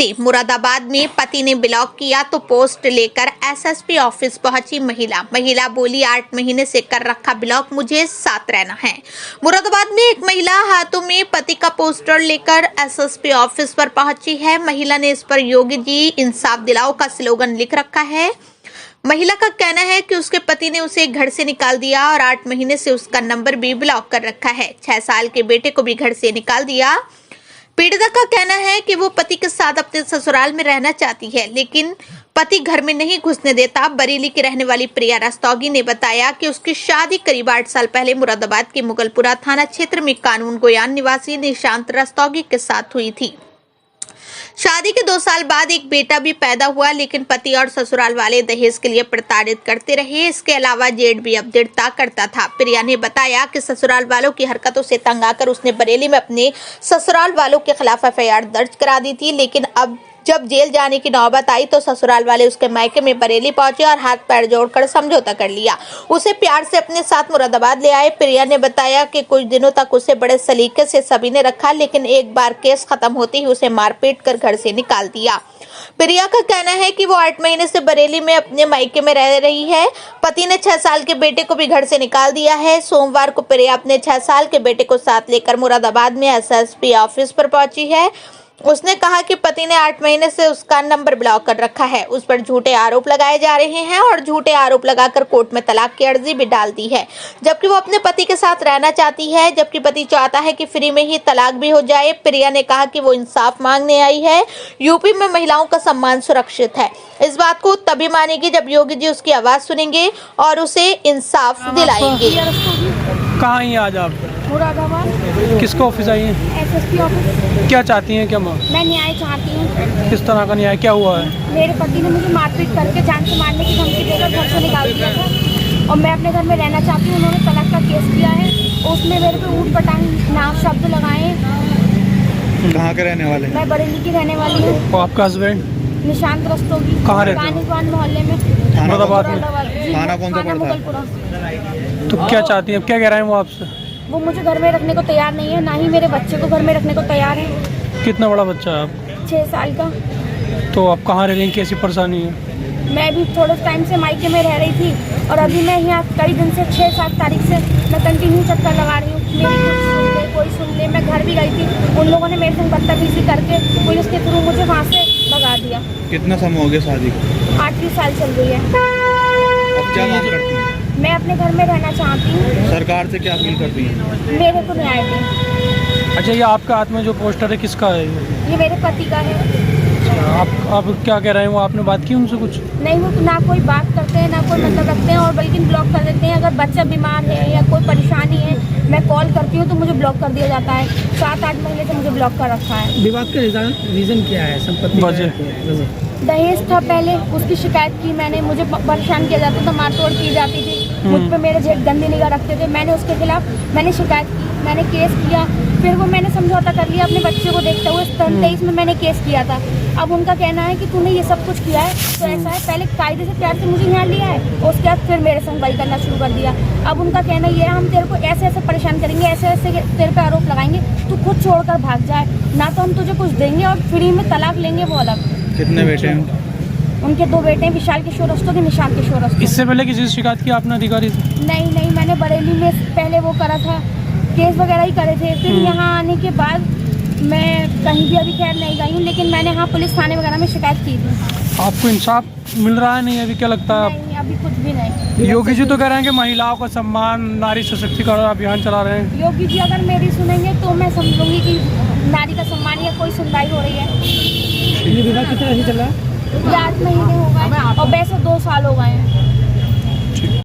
से मुरादाबाद में पति ने ब्लॉक किया तो पोस्ट लेकर एसएसपी ऑफिस पहुंची महिला बोली 8 महीने से कर रखा ब्लॉक, मुझे साथ रहना है। मुरादाबाद में एक महिला हाथों में पति का पोस्टर लेकर एसएसपी ऑफिस पर पहुंची है। महिला ने इस पर योगी जी इंसाफ दिलाओ का स्लोगन लिख रखा है। महिला का कहना है कि उसके पति ने उसे घर से निकाल दिया और 8 महीने से उसका नंबर भी ब्लॉक कर रखा है। 6 साल के बेटे को भी घर से निकाल दिया। पीड़िता का कहना है कि वो पति के साथ अपने ससुराल में रहना चाहती है, लेकिन पति घर में नहीं घुसने देता। बरेली की रहने वाली प्रिया रस्तोगी ने बताया कि उसकी शादी करीब 8 साल पहले मुरादाबाद के मुगलपुरा थाना क्षेत्र में कानून गोयान निवासी निशांत रस्तोगी के साथ हुई थी। शादी के 2 साल बाद एक बेटा भी पैदा हुआ, लेकिन पति और ससुराल वाले दहेज के लिए प्रताड़ित करते रहे। इसके अलावा जेठ भी अवदिरता करता था। प्रिया ने बताया कि ससुराल वालों की हरकतों से तंग आकर उसने बरेली में अपने ससुराल वालों के खिलाफ एफआईआर दर्ज करा दी थी, लेकिन अब जब जेल जाने की नौबत आई तो ससुराल वाले उसके मायके में बरेली पहुंचे और हाथ पैर जोड़कर समझौता कर लिया। उसे प्यार से अपने साथ मुरादाबाद ले आए। प्रिया ने बताया कि कुछ दिनों तक उसे बड़े सलीके से सभी ने रखा, लेकिन एक बार केस खत्म होते ही उसे मारपीट कर घर से निकाल दिया। प्रिया का कहना है कि वो 8 महीने से बरेली में अपने मायके में रह रही है। पति ने 6 साल के बेटे को भी घर से निकाल दिया है। सोमवार को प्रिया अपने 6 साल के बेटे को साथ लेकर मुरादाबाद में एसएसपी ऑफिस पर पहुंची है। उसने कहा कि पति ने 8 महीने से उसका नंबर ब्लॉक कर रखा है। उस पर झूठे आरोप लगाए जा रहे हैं और झूठे आरोप लगाकर कोर्ट में तलाक की अर्जी भी डाल दी है, जबकि वो अपने पति के साथ रहना चाहती है, जबकि पति चाहता है कि फ्री में ही तलाक भी हो जाए। प्रिया ने कहा कि वो इंसाफ मांगने आई है। यूपी में महिलाओं का सम्मान सुरक्षित है। इस बात को तभी मानेगी जब योगी जी उसकी आवाज सुनेंगे और उसे इंसाफ दिलाएंगे। कहाँ हैं आज आप? मुरादाबाद। किसका ऑफिस आई हैं? SSP office. क्या चाहती हैं? क्या माँ? मैं न्याय चाहती हूँ। किस तरह का न्याय? क्या हुआ है? मेरे पति ने मुझे मारपीट करके जान से मारने की धमकी देकर घर से निकाल दिया था और मैं अपने घर में रहना चाहती हूँ। उन्होंने तलाक का केस किया है, उसमें मेरे पे ऊट पटांग नाम शब्द लगाए। कहाँ के रहने वाले? मैं बरेली की रहने वाली हूँ। आपका हस्बैंड निशांत रस्तोगी। कहाँ रहते हैं? कानिकवान मोहल्ले में, मुरादाबाद में। थाना कौन सा पड़ता है? मुगलपुरा। तो क्या चाहती हैं? क्या कह रहे हैं वो आपसे? वो मुझे घर में रखने को तैयार नहीं है, ना ही मेरे बच्चे को घर में रखने को तैयार है। कितना बड़ा बच्चा है आप? 6 साल का। तो आप कहाँ रह रही हैं? कैसी परेशानी है? मैं भी थोड़े टाइम से मायके में रह रही थी और अभी मैं यहाँ कई दिन से 6-7 तारीख से मैं कंटिन्यू चक्कर लगा रही हूँ। मेरी कोई सुन ले। मैं घर भी गई थी, उन लोगों ने मेरे संग बदतमीजी करके पुलिस के थ्रू मुझे वहाँ से भगा दिया। कितना समय हो गया शादी को? 8वीं साल चल रही है। अब क्या मांग करती हैं? मैं अपने घर में रहना चाहती हूँ। सरकार से क्या अपील करती हैं? मेरे को न्याय दें। अच्छा, ये आपका हाथ में जो पोस्टर है किसका है? ये मेरे पति का है। आप क्या कह रहे हैं? वो आपने बात की उनसे कुछ? नहीं, वो ना कोई बात करते हैं, ना कोई मतलब रखते हैं और बल्कि ब्लॉक कर देते हैं। अगर बच्चा बीमार है या कोई परेशानी है, मैं कॉल करती हूँ तो मुझे ब्लॉक कर दिया जाता है। 7-8 महीने से मुझे ब्लॉक कर रखा है। विवाद का रीजन क्या है? संपत्ति वजह? दहेज था पहले, उसकी शिकायत की मैंने। मुझे परेशान किया जाता था, मारतोड़ की जाती थी, मुझ पे मेरे जेठ गंदी निगाह रखते थे। मैंने उसके खिलाफ शिकायत की, मैंने केस किया। फिर वो मैंने समझौता कर लिया अपने बच्चे को देखते हुए। 23 में मैंने केस किया था। अब उनका कहना है कि तूने ये सब कुछ किया है तो ऐसा है, पहले कायदे से प्यार से मुझे यहाँ लिया है, उसके बाद फिर मेरे संग वही करना शुरू कर दिया। अब उनका कहना ये है, हम तेरे को ऐसे ऐसे परेशान करेंगे, ऐसे ऐसे तेरे पे आरोप लगाएंगे, तू खुद छोड़कर भाग जाए, ना तो हम तुझे कुछ देंगे और फ्री में तलाक लेंगे, वो अलग। कितने बेटे हैं? उनके 2 बेटे हैं, विशाल किशोर रस्तोगी, निशांत किशोर रस्तोगी। इससे पहले किसी से शिकायत की आपने अधिकारी से? नहीं, मैंने बरेली में पहले वो करा था, केस वगैरह ही करे थे। फिर यहाँ आने के बाद मैं कहीं भी अभी खैर नहीं गई हूँ, लेकिन मैंने हाँ पुलिस थाने वगैरह में शिकायत की थी। आपको इंसाफ मिल रहा है? नहीं अभी? क्या लगता है? नहीं, अभी कुछ भी नहीं। योगी जी तो कह रहे हैं कि महिलाओं का सम्मान, नारी सशक्तिकरण अभियान चला रहे हैं। योगी जी अगर मेरी सुनेंगे तो मैं समझूंगी कि नारी का सम्मान या कोई सुनवाई हो रही है। ये विवाद कितना दिन चल रहा है? ये 8 महीने हो गए और वैसे 2 साल हो गए हैं।